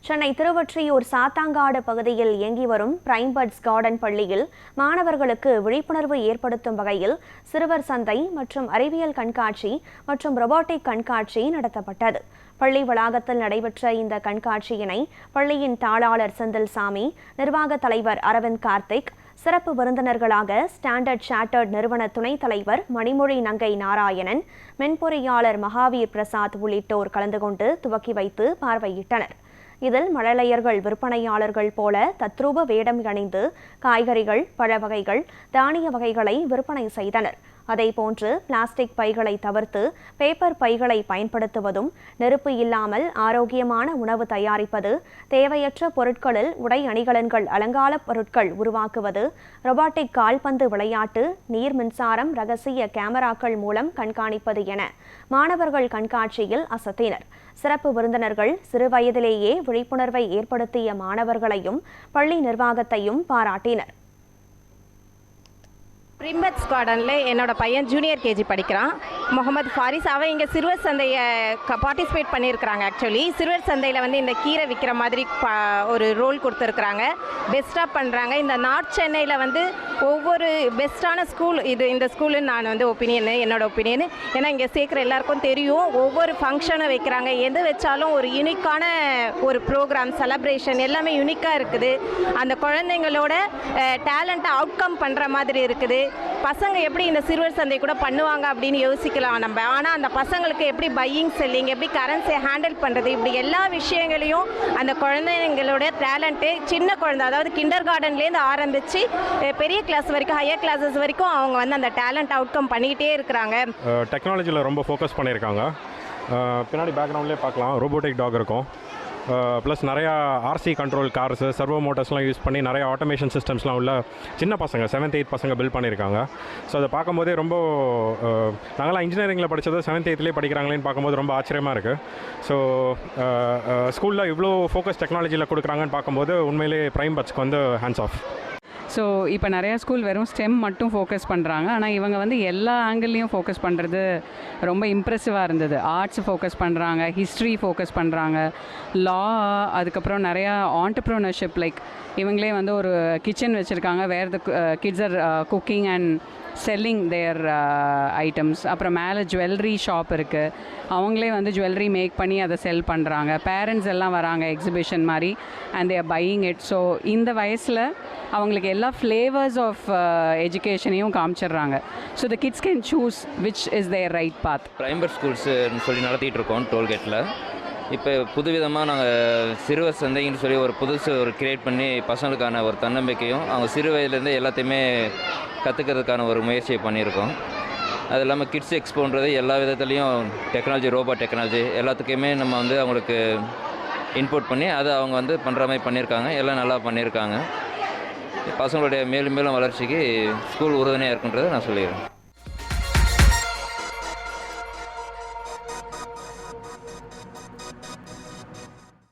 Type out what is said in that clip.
சென்னை திருவொற்றியூர் சாத்தாங்காடு பகுதியில் இயங்கி வரும் பிரைம்பர்ட்ஸ் கார்டன் பள்ளியில் மாணவர்களுக்கு விழிப்புணர்வு ஏற்படுத்தும் வகையில் சிறுவர் சந்தை மற்றும் அறிவியல் கண்காட்சி மற்றும் ரொபாட்டிக் கண்காட்சி நடத்தப்பட்டது. பள்ளி வளாகத்தில் நடைபெற்ற இந்த கண்காட்சியினை பள்ளியின் தாளாளர் செந்தில்சாமி, நிர்வாக தலைவர் அரவிந்த் கார்த்திக், சிறப்பு விருந்தினர்களாக ஸ்டாண்டர்ட் சார்ட்டர்ட் நிறுவன துணைத் தலைவர் மணிமொழி நங்கை நாராயணன், மென்பொறியாளர் மகாவீர் பிரசாத் உள்ளிட்டோர் கலந்து கொண்டு துவக்கி வைத்து பார்வையிட்டனர். இதில் மழலையர்கள் விற்பனையாளர்கள் போல தத்ரூப வேடம் அணிந்து காய்கறிகள், பழ வகைகள், தானிய வகைகளை விற்பனை செய்தனர். அதேபோன்று பிளாஸ்டிக் பைகளை தவிர்த்து பேப்பர் பைகளை பயன்படுத்துவதும், நெருப்பு இல்லாமல் ஆரோக்கியமான உணவு தயாரிப்பது, தேவையற்ற பொருட்களில் உடை அணிகலன்கள், அலங்கார பொருட்கள் உருவாக்குவது, ரொபாட்டிக் கால்பந்து விளையாட்டு, நீர் மின்சாரம், ரகசிய கேமராக்கள் மூலம் கண்காணிப்பது என மாணவர்கள் கண்காட்சியில் அசத்தினர். சிறப்பு விருந்தினர்கள் சிறுவயதிலேயே விழிப்புணர்வை ஏற்படுத்திய மாணவர்களையும் பள்ளி நிர்வாகத்தையும் பாராட்டினர். பிரைம்பர்ட்ஸ் கார்டனில் என்னோட பையன் ஜூனியர் கேஜி படிக்கிறான், முகமது ஃபாரிஸ். அவன் இங்கே சிறுவர் சந்தையை பார்ட்டிசிபேட் பண்ணியிருக்கிறாங்க. ஆக்சுவலி சிறுவர் சந்தையில் இந்த கீரை விற்கிற மாதிரி ஒரு ரோல் கொடுத்துருக்குறாங்க. பெஸ்ட்டாக பண்ணுறாங்க. இந்த நார்த் சென்னையில் ஒவ்வொரு பெஸ்ட்டான ஸ்கூல் இந்த ஸ்கூலுன்னு நான் என்னோட ஒப்பீனியன். ஏன்னா இங்கே சேர்க்குற எல்லாருக்கும் தெரியும், ஒவ்வொரு ஃபங்க்ஷனும் வைக்கிறாங்க. எது வச்சாலும் ஒரு யூனிக்கான ஒரு ப்ரோக்ராம், செலப்ரேஷன் எல்லாமே யூனிக்காக இருக்குது. அந்த குழந்தைங்களோட டேலண்ட்டை அவுட்கம் பண்ணுற மாதிரி இருக்குது. பசங்க எப்படி இந்த சிறுவர் சந்தை கூட பண்ணுவாங்க அப்படின்னு யோசிக்கலாம் நம்ம. ஆனால் அந்த பசங்களுக்கு எப்படி பையிங், செல்லிங், எப்படி கரன்சியை ஹேண்டில் பண்ணுறது, இப்படி எல்லா விஷயங்களையும் அந்த குழந்தைங்களோட டேலண்ட்டு, சின்ன குழந்தை அதாவது கிண்டர் கார்டன்லேருந்து ஆரம்பித்து பெரிய கிளாஸ் வரைக்கும், ஹையர் கிளாஸஸ் வரைக்கும் அவங்க அந்த டேலண்ட் அவுட்கம் பண்ணிக்கிட்டே இருக்கிறாங்க. டெக்னாலஜியில் ரொம்ப ஃபோக்கஸ் பண்ணியிருக்காங்க. பின்னாடி பேக்ரவுண்ட்லேயே பார்க்கலாம், ரோபோட்டிக் டாக் இருக்கும். ப்ளஸ் நிறையா ஆர்சி கண்ட்ரோல் கார்ஸு, சர்வோ மோட்டர்ஸ்லாம் யூஸ் பண்ணி நிறையா ஆட்டோமேஷன் சிஸ்டம்ஸ்லாம் உள்ள சின்ன பசங்க 7th 8th பசங்க பில்ட் பண்ணியிருக்காங்க. ஸோ அதை பார்க்கும்போதே ரொம்ப நாங்களாம் இன்ஜினியரிங்கில் படித்தது 7th 8th படிக்கிறாங்களேன்னு பார்க்கும்போது ரொம்ப ஆச்சரியமாக இருக்குது. ஸோ ஸ்கூலில் இவ்வளோ ஃபோக்கஸ் டெக்னாலஜியில் கொடுக்குறாங்கன்னு பார்க்கும்போது உண்மையிலே பிரைம்பர்ட்ஸ்க்கு ஹேண்ட்ஸ் ஆஃப். ஸோ இப்போ நிறையா ஸ்கூல் வெறும் ஸ்டெம் மட்டும் ஃபோக்கஸ் பண்ணுறாங்க. ஆனால் இவங்க எல்லா ஆங்கிள்லேயும் ஃபோக்கஸ் பண்ணுறது ரொம்ப இம்ப்ரெசிவாக இருந்தது. ஆர்ட்ஸ் ஃபோக்கஸ் பண்ணுறாங்க, ஹிஸ்ட்ரி ஃபோக்கஸ் பண்ணுறாங்க, லா, அதுக்கப்புறம் நிறையா ஆண்டர்ப்ரனர்ஷிப். லைக் இவங்களே ஒரு கிச்சன் வச்சுருக்காங்க, where the kids are cooking and selling their items. அப்புறம் மேலே ஜுவல்லரி ஷாப் இருக்குது, அவங்களே ஜுவல்லரி மேக் பண்ணி அதை செல் பண்ணுறாங்க. பேரண்ட்ஸ் எல்லாம் வராங்க எக்ஸிபிஷன் மாதிரி, and they're buying it. So இந்த வயசில் அவங்களுக்கு எல்லா ஃப்ளேவர்ஸ் ஆஃப் எஜுகேஷனையும் காமிச்சிடுறாங்க. So the kids can choose which is their right path. பிரைம்பர்ட் ஸ்கூல்ஸ்னு சொல்லி நடத்திட்டு இருக்கோம் டோல்கேட்டில். இப்போ புதுவிதமாக நாங்கள் சிறுவர் சந்தைன்னு சொல்லி ஒரு புதுசு கிரியேட் பண்ணி பசங்களுக்கான ஒரு தன்னம்பிக்கையும், அவங்க சிறு வயதுலேருந்து எல்லாத்தையுமே கற்றுக்கிறதுக்கான ஒரு முயற்சியை பண்ணியிருக்கோம். அது இல்லாமல் கிட்ஸ் எக்ஸ்போன்றது எல்லா விதத்துலேயும் டெக்னாலஜி, ரோபோட் டெக்னாலஜி எல்லாத்துக்குமே நம்ம அவங்களுக்கு இன்புட் பண்ணி அதை அவங்க பண்ணுற மாதிரி பண்ணியிருக்காங்க. எல்லாம் நல்லா பண்ணியிருக்காங்க. பசங்களுடைய மேலும் மேலும் வளர்ச்சிக்கு ஸ்கூல் உறுதுணையாக இருக்குன்றதை நான் சொல்லிடுறேன்.